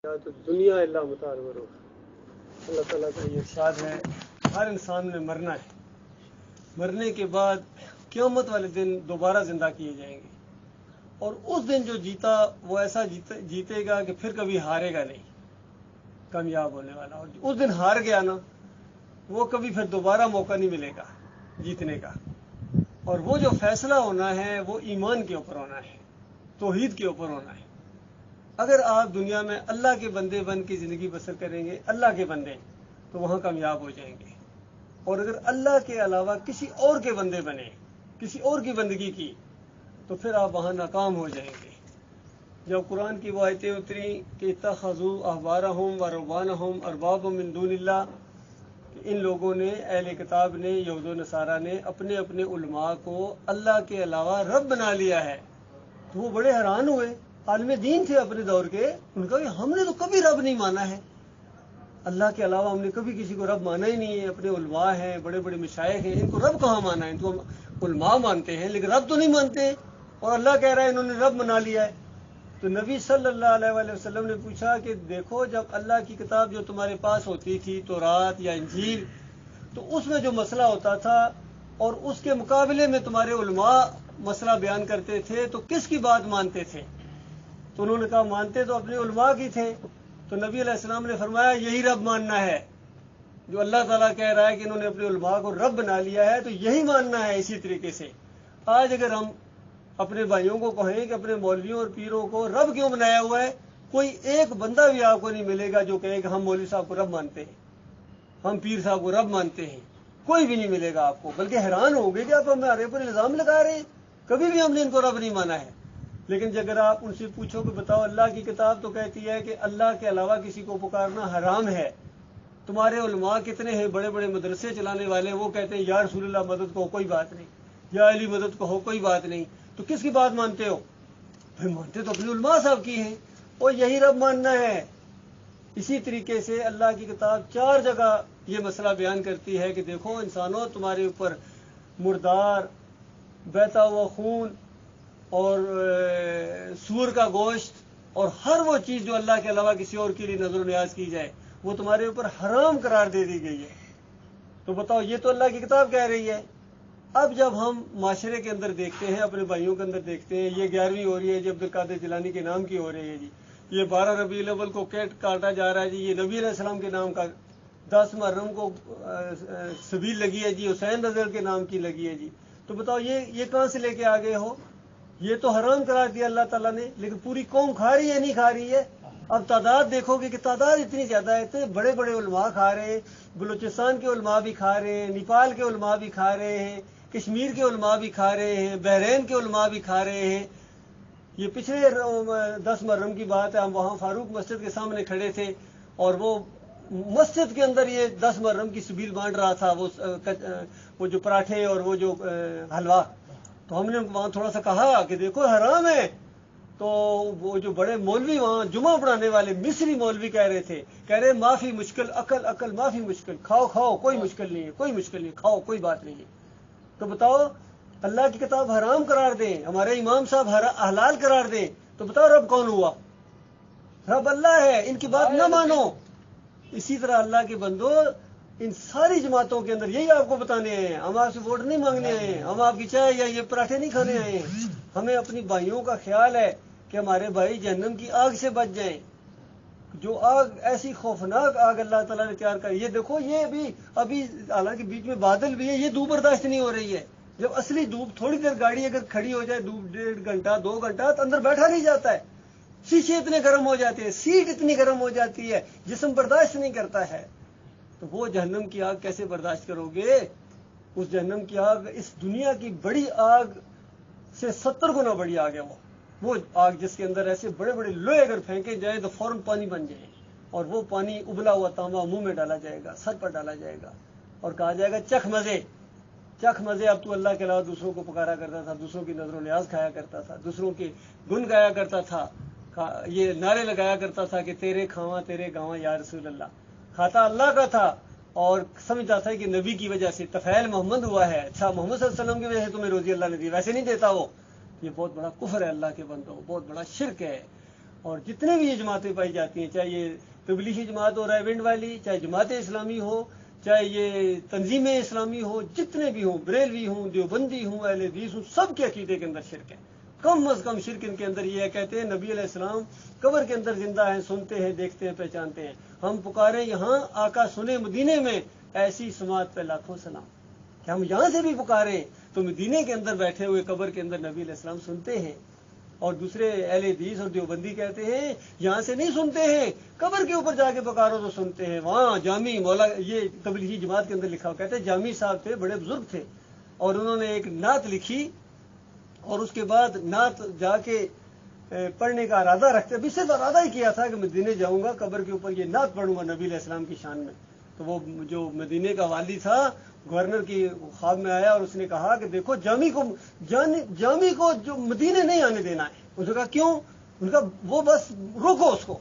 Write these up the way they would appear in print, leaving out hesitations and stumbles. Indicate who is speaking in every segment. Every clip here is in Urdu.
Speaker 1: تو دنیا اللہ متعارف اللہ تعالیٰ کا یہ ارشاد ہے ہر انسان نے مرنا ہے، مرنے کے بعد قیامت والے دن دوبارہ زندہ کیے جائیں گے، اور اس دن جو جیتا وہ ایسا جیتے گا کہ پھر کبھی ہارے گا نہیں، کامیاب ہونے والا۔ اور اس دن ہار گیا نا، وہ کبھی پھر دوبارہ موقع نہیں ملے گا جیتنے کا۔ اور وہ جو فیصلہ ہونا ہے وہ ایمان کے اوپر ہونا ہے، توحید کے اوپر ہونا ہے۔ اگر آپ دنیا میں اللہ کے بندے بن کے زندگی بسر کریں گے، اللہ کے بندے، تو وہاں کامیاب ہو جائیں گے۔ اور اگر اللہ کے علاوہ کسی اور کے بندے بنے، کسی اور کی بندگی کی، تو پھر آپ وہاں ناکام ہو جائیں گے۔ جب قرآن کی وہ آیتیں اتری کہ اتخذوا احبارہم و رہبانہم اربابا من دون اللہ، کہ ان لوگوں نے، اہل کتاب نے، یہود و نصارہ نے اپنے اپنے علماء کو اللہ کے علاوہ رب بنا لیا ہے، تو وہ بڑے حیران ہوئے۔ عالم دین تھے اپنے دور کے، ان کا کہ ہم نے تو کبھی رب نہیں مانا ہے، اللہ کے علاوہ ہم نے کبھی کسی کو رب مانا ہی نہیں ہے۔ اپنے علماء ہیں، بڑے بڑے مشائخ ہیں، ان کو رب کہاں مانا ہے؟ ان کو علماء مانتے ہیں لیکن رب تو نہیں مانتے، اور اللہ کہہ رہا ہے انہوں نے رب بنا لیا ہے۔ تو نبی صلی اللہ علیہ وآلہ وسلم نے پوچھا کہ دیکھو، جب اللہ کی کتاب جو تمہارے پاس ہوتی تھی، تورات یا انجیل، تو اس میں جو مسئلہ ہوتا تھا اور اس کے مقابلے میں تمہارے علماء مسئلہ بیان کرتے تھے، تو کس کی بات مانتے تھے؟ تو انہوں نے کہا مانتے تو اپنے علماء کی تھے۔ تو نبی علیہ السلام نے فرمایا یہی رب ماننا ہے، جو اللہ تعالیٰ کہہ رہا ہے کہ انہوں نے اپنے علماء کو رب بنا لیا ہے، تو یہی ماننا ہے۔ اسی طریقے سے آج اگر ہم اپنے بھائیوں کو کہیں کہ اپنے مولویوں اور پیروں کو رب کیوں بنایا ہوا ہے، کوئی ایک بندہ بھی آپ کو نہیں ملے گا جو کہے کہ ہم مولوی صاحب کو رب مانتے ہیں، ہم پیر صاحب کو رب مانتے ہیں۔ کوئی بھی نہیں ملے گا آپ کو، بلکہ حیران ہوں گے کہ آپ ہمارے اوپر الزام لگا رہے ہیں، کبھی بھی ہم نے ان کو رب نہیں مانا ہے۔ لیکن اگر آپ ان سے پوچھو کہ بتاؤ، اللہ کی کتاب تو کہتی ہے کہ اللہ کے علاوہ کسی کو پکارنا حرام ہے۔ تمہارے علماء کتنے ہیں بڑے بڑے مدرسے چلانے والے، وہ کہتے ہیں یا رسول اللہ مدد کہو کوئی بات نہیں، یا علی مدد کہو کوئی بات نہیں، تو کس کی بات مانتے ہو؟ بھائی مانتے تو اپنے علماء صاحب کی ہیں، اور یہی رب ماننا ہے۔ اسی طریقے سے اللہ کی کتاب 4 جگہ یہ مسئلہ بیان کرتی ہے کہ دیکھو انسانوں، تمہارے اوپر مردار، بہتا ہوا خون اور سور کا گوشت اور ہر وہ چیز جو اللہ کے علاوہ کسی اور کے لیے نظر و نیاز کی جائے، وہ تمہارے اوپر حرام قرار دے دی گئی ہے۔ تو بتاؤ، یہ تو اللہ کی کتاب کہہ رہی ہے۔ اب جب ہم معاشرے کے اندر دیکھتے ہیں، اپنے بھائیوں کے اندر دیکھتے ہیں، یہ 11ویں ہو رہی ہے جی عبدالقادر جیلانی کے نام کی ہو رہی ہے جی، یہ 12 ربیع الاول کو کاٹا جا رہا ہے جی، یہ نبی علیہ السلام کے نام کا، 10 محرم کو سبیل لگی ہے جی، حسین رضی کے نام کی لگی ہے جی۔ تو بتاؤ یہ کہاں سے لے کے آ گئے ہو؟ یہ تو حرام قرار دیا اللہ تعالیٰ نے، لیکن پوری قوم کھا رہی ہے نہیں کھا رہی ہے؟ اب تعداد دیکھو گے کہ تعداد اتنی زیادہ ہے، اتنے بڑے بڑے علماء کھا رہے ہیں، بلوچستان کے علماء بھی کھا رہے ہیں، نیپال کے علماء بھی کھا رہے ہیں، کشمیر کے علماء بھی کھا رہے ہیں، بحرین کے علماء بھی کھا رہے ہیں۔ یہ پچھلے 10 محرم کی بات ہے، ہم وہاں فاروق مسجد کے سامنے کھڑے تھے، اور وہ مسجد کے اندر یہ 10 محرم کی سبیل بانٹ رہا تھا، وہ جو پراٹھے اور وہ جو حلوہ۔ تو ہم نے وہاں تھوڑا سا کہا کہ دیکھو حرام ہے، تو وہ جو بڑے مولوی وہاں جمعہ پڑھانے والے مصری مولوی کہہ رہے معافی مشکل، عقل معافی مشکل، کھاؤ کوئی مشکل نہیں ہے، کوئی مشکل نہیں، کھاؤ کوئی بات نہیں ہے۔ تو بتاؤ، اللہ کی کتاب حرام قرار دیں، ہمارے امام صاحب حلال قرار دیں، تو بتاؤ رب کون ہوا؟ رب اللہ ہے، ان کی بات نہ مانو۔ اسی طرح اللہ کے بندو، ان ساری جماعتوں کے اندر یہی آپ کو بتانے آئے ہیں، ہم آپ سے ووٹ نہیں مانگنے آئے ہیں، ہم آپ کی چائے یا یہ پراٹھے نہیں کھانے آئے ہیں۔ ہمیں اپنی بھائیوں کا خیال ہے کہ ہمارے بھائی جہنم کی آگ سے بچ جائیں، جو آگ ایسی خوفناک آگ اللہ تعالیٰ نے تیار کری۔ یہ دیکھو، یہ ابھی حالانکہ بیچ میں بادل بھی ہے، یہ دھوپ برداشت نہیں ہو رہی ہے۔ جب اصلی دھوپ، تھوڑی دیر گاڑی اگر کھڑی ہو جائے، 1.5 گھنٹہ 2 گھنٹہ، تو اندر بیٹھا نہیں جاتا ہے، شیشے اتنے گرم ہو جاتے ہیں، سیٹ اتنی گرم ہو جاتی ہے، جسم برداشت نہیں کرتا ہے۔ تو وہ جہنم کی آگ کیسے برداشت کرو گے؟ اس جہنم کی آگ اس دنیا کی بڑی آگ سے 70 گنا بڑی آگ ہے وہ آگ، جس کے اندر ایسے بڑے بڑے لوہے اگر پھینکے جائے تو فوراً پانی بن جائے، اور وہ پانی ابلا ہوا تانبا منہ میں ڈالا جائے گا، سر پر ڈالا جائے گا، اور کہا جائے گا چکھ مزے، اب تو اللہ کے علاوہ دوسروں کو پکارا کرتا تھا، دوسروں کی نظر و نیاز کھایا کرتا تھا، دوسروں کے گن گایا کرتا تھا، یہ نعرے لگایا کرتا تھا کہ تیرے کھاواں تیرے گاواں یا رسول اللہ۔ کھاتا اللہ کا تھا اور سمجھتا تھا کہ نبی کی وجہ سے طفیل محمد ہوا ہے، اچھا محمد صلی اللہ علیہ وسلم کی وجہ سے تمہیں روزی اللہ نے دی، ویسے نہیں دیتا وہ۔ یہ بہت بڑا کفر ہے اللہ کے بندوں، بہت بڑا شرک ہے۔ اور جتنے بھی یہ جماعتیں پائی جاتی ہیں، چاہے یہ تبلیغی جماعت ہو رائیونڈ والی، چاہے جماعت اسلامی ہو، چاہے یہ تنظیم اسلامی ہو، جتنے بھی ہوں، بریلوی ہوں، دیوبندی ہوں، اہل حدیث ہوں، سب کے عقیدے کے اندر شرک ہے۔ کم از کم شرک ان کے اندر یہ ہے، کہتے ہیں نبی علیہ السلام قبر کے اندر زندہ ہیں، سنتے ہیں، دیکھتے ہیں، پہچانتے ہیں۔ ہم پکارے یہاں آقا سنے مدینے میں، ایسی سماعت پہ لاکھوں سلام۔ کہ ہم یہاں سے بھی پکارے تو مدینے کے اندر بیٹھے ہوئے قبر کے اندر نبی علیہ السلام سنتے ہیں۔ اور دوسرے اہل حدیث اور دیوبندی کہتے ہیں یہاں سے نہیں سنتے ہیں، قبر کے اوپر جا کے پکارو تو سنتے ہیں۔ وہاں جامی مولا، یہ تبلیغی جماعت کے اندر لکھا ہوا، کہتے ہیں جامی صاحب تھے، بڑے بزرگ تھے، اور انہوں نے ایک نعت لکھی، اور اس کے بعد نعت جا کے پڑھنے کا ارادہ رکھتے، ابھی صرف ارادہ ہی کیا تھا کہ مدینے جاؤں گا، قبر کے اوپر یہ نعت پڑھوں گا نبی علیہ السلام کی شان میں۔ تو وہ جو مدینے کا والی تھا، گورنر کی خواب میں آیا اور اس نے کہا کہ دیکھو جامی کو جو مدینے نہیں آنے دینا ہے۔ اس نے کہا کیوں؟ اس نے کہا وہ بس روکو اس کو۔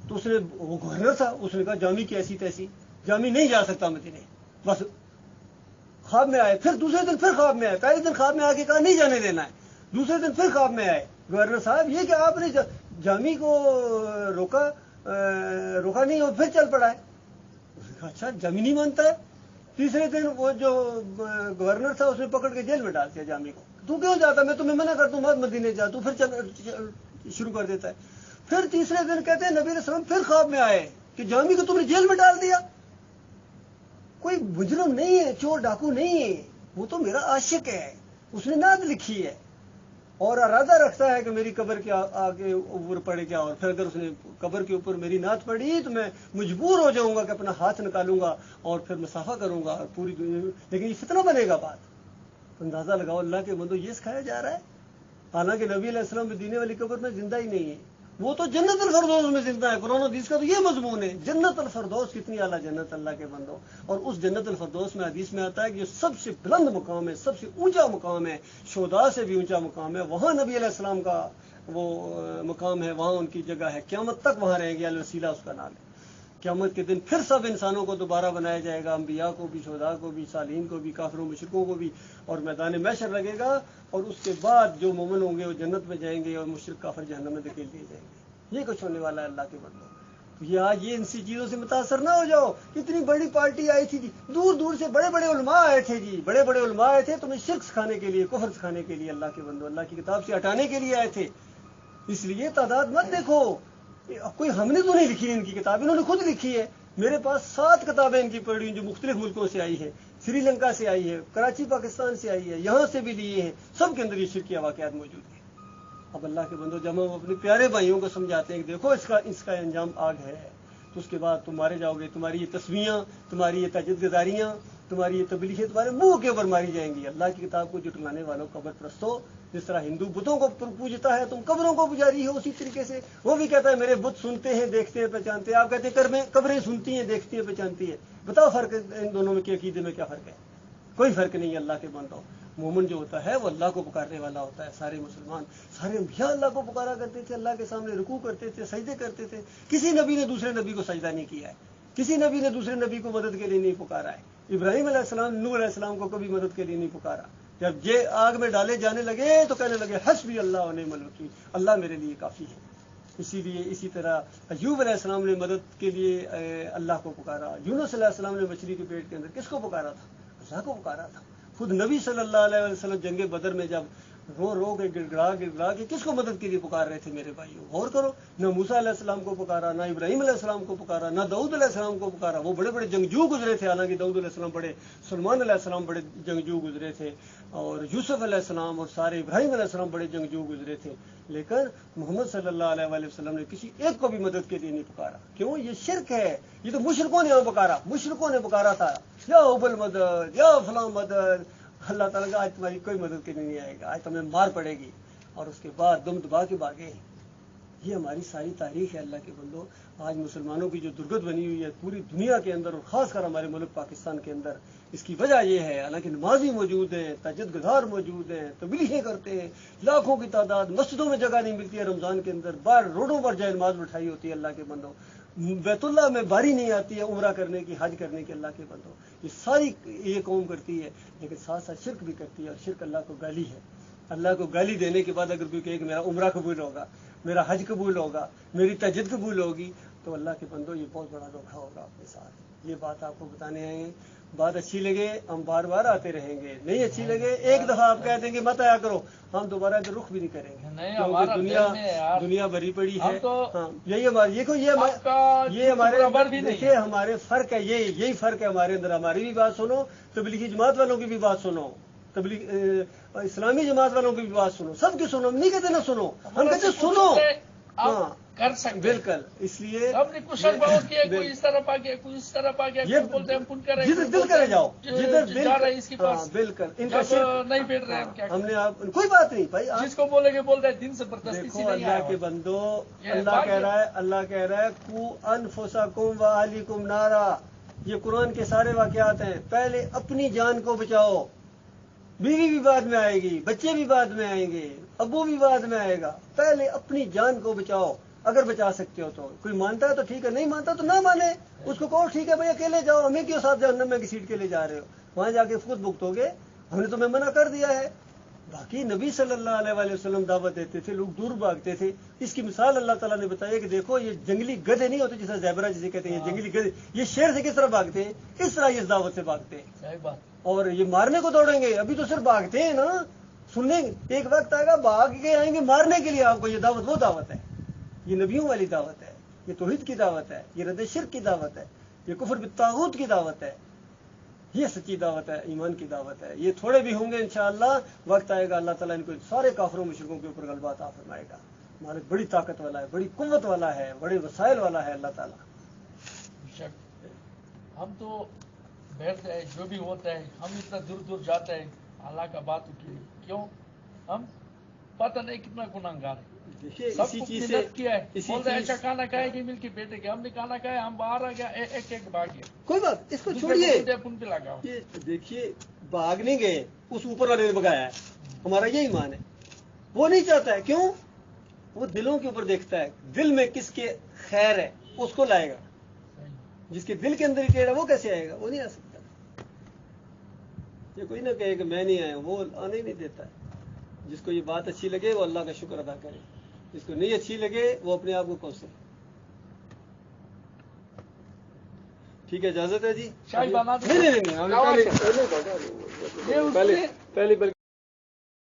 Speaker 1: تو اس نے، وہ گورنر تھا، اس نے کہا جامی کی ایسی تیسی، جامی نہیں جا سکتا مدینے، بس خواب میں آئے۔ پھر دوسرے دن پھر خواب میں آئے، پہلے دن خواب میں آ کے کہا نہیں جانے دینا ہے، دوسرے دن پھر خواب میں آئے گورنر صاحب یہ کہ آپ نے جامی کو روکا نہیں اور پھر چل پڑا ہے۔ اس نے کہا اچھا جامی نہیں مانتا ہے۔ تیسرے دن وہ جو گورنر تھا اس نے پکڑ کے جیل میں ڈال دیا جامی کو، تو کیوں جاتا؟ میں تمہیں منع کرتا ہوں مت مدینے جا، تو پھر شروع کر دیتا ہے۔ پھر تیسرے دن کہتے ہیں نبی علیہ السلام پھر خواب میں آئے کہ جامی کو تم نے جیل میں ڈال دیا۔ کوئی مجرم نہیں ہے، چور ڈاکو نہیں ہے، وہ تو میرا عاشق ہے، اس نے نعت لکھی ہے اور ارادہ رکھتا ہے کہ میری قبر کے آگے اوپر پڑے گا، اور پھر اگر اس نے قبر کے اوپر میری نعت پڑھی تو میں مجبور ہو جاؤں گا کہ اپنا ہاتھ نکالوں گا اور پھر مسافہ کروں گا پوری دنیا میں۔ لیکن یہ فتنہ بنے گا بات، اندازہ لگاؤ اللہ کے بندو، یہ سکھایا جا رہا ہے۔ حالانکہ نبی علیہ السلام مدینے والی قبر میں زندہ ہی نہیں ہے، وہ تو جنت الفردوس میں زندہ ہے۔ قرآن و حدیث کا تو یہ مضمون ہے، جنت الفردوس، کتنی اعلیٰ جنت اللہ کے بندو۔ اور اس جنت الفردوس میں حدیث میں آتا ہے کہ جو سب سے بلند مقام ہے، سب سے اونچا مقام ہے، شہداء سے بھی اونچا مقام ہے، وہاں نبی علیہ السلام کا وہ مقام ہے، وہاں ان کی جگہ ہے، قیامت تک وہاں رہیں گے، الوسیلہ اس کا نام ہے۔ قیامت کے دن پھر سب انسانوں کو دوبارہ بنایا جائے گا، انبیاء کو بھی، شہداء کو بھی، صالحین کو بھی، کافروں مشرکوں کو بھی، اور میدان محشر لگے گا، اور اس کے بعد جو مومن ہوں گے وہ جنت میں جائیں گے اور مشرک کافر جہنم میں دھکیل دیے جائیں گے۔ یہ کچھ ہونے والا ہے اللہ کے بندوں۔ یہ آج یہ ان سی چیزوں سے متاثر نہ ہو جاؤ۔ اتنی بڑی پارٹی آئی تھی جی، دور دور سے بڑے بڑے علماء آئے تھے جی، بڑے بڑے علماء آئے تھے تمہیں شرک سکھانے کے لیے، کفر سکھانے کے لیے، اللہ کے بندوں، اللہ کی کتاب سے ہٹانے کے لیے آئے تھے۔ اس لیے تعداد مت دیکھو، کوئی ہم نے تو نہیں لکھی ان کی کتاب، انہوں نے خود لکھی ہے۔ میرے پاس 7 کتابیں ان کی پڑھی ہیں جو مختلف ملکوں سے آئی ہیں، سری لنکا سے آئی ہے، کراچی پاکستان سے آئی ہے، یہاں سے بھی لیے ہیں، سب کے اندر یہ شرکیہ واقعات موجود ہیں۔ اب اللہ کے بندو، جب ہم اپنے پیارے بھائیوں کو سمجھاتے ہیں کہ دیکھو اس کا انجام آگ ہے، تو اس کے بعد تم مارے جاؤ گے، تمہاری یہ تسمیاں، تمہاری یہ تجدید گزاریاں، تمہاری یہ تبلیغیں تمہارے منہ کے اوپر ماری جائیں گی۔ اللہ کی کتاب کو جھٹلانے والوں، قبر پرستوں، جس طرح ہندو بتوں کو پوجتا ہے، تم قبروں کو پجاری ہو، اسی طریقے سے وہ بھی کہتا ہے میرے بت سنتے ہیں، دیکھتے ہیں، پہچانتے ہیں۔ آپ کہتے ہیں قبریں سنتی ہیں، دیکھتی ہیں، پہچانتی ہیں۔ بتاؤ فرق ان دونوں میں، عقیدے میں کیا فرق ہے؟ کوئی فرق نہیں ہے اللہ کے بندوں۔ مومن جو ہوتا ہے وہ اللہ کو پکارنے والا ہوتا ہے۔ سارے مسلمان، سارے انبیاء اللہ کو پکارا کرتے تھے، اللہ کے سامنے رکوع کرتے تھے، سجدے کرتے تھے۔ کسی نبی نے دوسرے نبی کو سجدہ نہیں کیا ہے، کسی نبی نے دوسرے نبی کو مدد کے لیے نہیں پکارا ہے۔ ابراہیم علیہ السلام، نوح علیہ السلام کو کبھی مدد کے لیے نہیں پکارا۔ جب یہ آگ میں ڈالے جانے لگے تو کہنے لگے حسبی اللہ و نعم الوکیل، اللہ میرے لیے کافی ہے۔ اسی لیے اسی طرح ایوب علیہ السلام نے مدد کے لیے اللہ کو پکارا۔ یونس علیہ السلام نے مچھلی کے پیٹ کے اندر کس کو پکارا تھا؟ اللہ کو پکارا تھا۔ خود نبی صلی اللہ علیہ وسلم جنگ بدر میں جب رو رو کے گڑگڑا کے کس کو مدد کے لیے پکار رہے تھے میرے بھائیوں؟ غور کرو، نہ موسیٰ علیہ السلام کو پکارا، نہ ابراہیم علیہ السلام کو پکارا، نہ داؤد علیہ السلام کو پکارا۔ وہ بڑے بڑے جنگجو گزرے تھے، حالانکہ داؤد علیہ السلام بڑے، سلمان علیہ السلام بڑے جنگجو گزرے تھے، اور یوسف علیہ السلام اور سارے ابراہیم علیہ السلام بڑے جنگجو گزرے تھے، لیکن محمد صلی اللہ علیہ وآلہ وسلم نے کسی ایک کو بھی مدد کے لیے نہیں پکارا۔ کیوں؟ یہ شرک ہے۔ یہ تو مشرکوں نے پکارا، مشرکوں نے پکارا تھا، یا ابل مدد، یا فلاں مدد۔ اللہ تعالیٰ کا آج تمہاری کوئی مدد کے لیے نہیں آئے گا، آج تمہیں مار پڑے گی، اور اس کے بعد دم دبا کے بھاگے۔ یہ ہماری ساری تاریخ ہے اللہ کے بندو۔ آج مسلمانوں کی جو درگت بنی ہوئی ہے پوری دنیا کے اندر، اور خاص کر ہمارے ملک پاکستان کے اندر، اس کی وجہ یہ ہے، حالانکہ نمازی موجود ہیں، تہجد گزار موجود ہیں، تبلیغیں کرتے ہیں، لاکھوں کی تعداد، مسجدوں میں جگہ نہیں ملتی ہے رمضان کے اندر، باہر روڈوں پر جائے نماز بٹھائی ہوتی ہے اللہ کے بندوں، بیت اللہ میں باری نہیں آتی ہے عمرہ کرنے کی، حج کرنے کی، اللہ کے بندوں۔ یہ ساری یہ قوم کرتی ہے، لیکن ساتھ ساتھ شرک بھی کرتی ہے، اور شرک اللہ کو گالی ہے۔ اللہ کو گالی دینے کے بعد اگر کوئی کہے کہ میرا عمرہ قبول ہوگا، میرا حج قبول ہوگا، میری تہجد قبول ہوگی، تو اللہ کے بندو یہ بہت بڑا دھوکہ ہوگا آپ کے ساتھ۔ یہ بات آپ کو بتانے آئے ہیں۔ بات اچھی لگے ہم بار بار آتے رہیں گے، نہیں اچھی لگے ایک دفعہ آپ کہہ دیں گے مت آیا کرو، ہم دوبارہ ادھر رخ بھی نہیں کریں گے، کیونکہ دنیا بھری پڑی ہے۔ ہاں یہی ہماری دیکھو یہ ہمارے دیکھیے ہمارے فرق ہے، یہی فرق ہے ہمارے اندر۔ ہماری بھی بات سنو، تبلیغی جماعت والوں کی بھی بات سنو، اسلامی جماعت والوں کی بھی بات سنو، سب کی سنو، ہم نہیں کہتے نہ سنو، ہم کہتے سنو۔ ہاں
Speaker 2: کر سکتے
Speaker 1: بالکل، اس لیے
Speaker 2: ہم نے کچھ بہت کیا، کوئی اس طرف آ گیا، کوئی اس طرف آ گیا، کوئی بولتے ہم کن کریں،
Speaker 1: جدھر دل کرے جاؤ، جدھر دل
Speaker 2: جا رہے اس کے پاس
Speaker 1: بالکل ان کا
Speaker 2: نہیں بیٹھ رہے ہم کیا
Speaker 1: ہم نے آپ کوئی بات نہیں بھائی،
Speaker 2: جس کو بولے گے بول رہے دن سے زبردستی سے
Speaker 1: دیکھو اللہ کے بندو، اللہ کہہ رہا ہے کو انفسکم واہلیکم نارا، یہ قرآن کے سارے واقعات ہیں۔ پہلے اپنی جان کو بچاؤ، بیوی بھی بعد میں آئے گی، بچے بھی بعد میں آئیں گے، ابو بھی بعد میں آئے گا، پہلے اپنی جان کو بچاؤ اگر بچا سکتے ہو تو۔ کوئی مانتا ہے تو ٹھیک ہے، نہیں مانتا تو نہ مانے، اس کو کہو ٹھیک ہے بھائی اکیلے جاؤ، ہمیں کیوں ساتھ جہنم میں گھسیٹ کے لے جا رہے ہو، وہاں جا کے خود بھگتو گے، ہم نے تمہیں منع کر دیا ہے۔ باقی نبی صلی اللہ علیہ وسلم دعوت دیتے تھے، لوگ دور بھاگتے تھے۔ اس کی مثال اللہ تعالیٰ نے بتایا کہ دیکھو یہ جنگلی گدھے نہیں ہوتے جیسے زیبرا جسے کہتے ہیں، یہ جنگلی گدھے یہ شیر سے کس طرح بھاگتے ہیں، اس طرح یہ اس دعوت سے بھاگتے ہیں، اور یہ مارنے کو دوڑیں گے، ابھی تو صرف بھاگتے ہیں نا، سننے ایک وقت آئے گا بھاگ کے آئیں گے مارنے کے لیے آپ کو۔ یہ دعوت وہ دعوت ہے، یہ نبیوں والی دعوت ہے، یہ توحید کی دعوت ہے، یہ رد شرک کی دعوت ہے، یہ کفر بالطاغوت کی دعوت ہے، یہ سچی دعوت ہے، ایمان کی دعوت ہے۔ یہ تھوڑے بھی ہوں گے انشاءاللہ، وقت آئے گا اللہ تعالیٰ ان کو سارے کافروں مشرکوں کے اوپر غلبہ عطا فرمائے گا۔ ہمارے بڑی طاقت والا ہے، بڑی قوت والا ہے، بڑے وسائل والا ہے اللہ تعالیٰ۔
Speaker 2: ہم تو بیٹھتے ہیں، جو بھی ہوتا ہے ہم اتنا دور دور جاتے ہیں اللہ کا بات کے لیے، کیوں ہم پتہ نہیں کتنا گناہگار ہے۔ سب کچھ محنت کیا ہے، بول رہے اچھا کھانا کھائے گی مل کے بیٹھے گے، ہم نے کھانا کھایا، ہم باہر آ گیا، ایک ایک بھاگ گیا،
Speaker 1: کوئی بات اس کو چھوڑیے،
Speaker 2: پن پہ لگا۔
Speaker 1: دیکھیے بھاگ نہیں گئے، اس اوپر والے نے بگایا ہے، ہمارا یہ ایمان ہے۔ وہ نہیں چاہتا ہے، کیوں؟ وہ دلوں کے اوپر دیکھتا ہے، دل میں کس کے خیر ہے اس کو لائے گا، جس کے دل کے اندر ہی ٹیڑھا وہ کیسے آئے گا، وہ نہیں آ سکتا۔ یہ کوئی نہ کہے کہ میں نہیں آیا، وہ آنے ہی نہیں دیتا ہے۔ جس کو یہ بات اچھی لگے وہ اللہ کا شکر ادا کرے، جس کو نہیں اچھی لگے وہ اپنے آپ کو کوسے۔ ٹھیک ہے، اجازت ہے جی؟
Speaker 2: شاہی بنا
Speaker 1: نہیں پہلے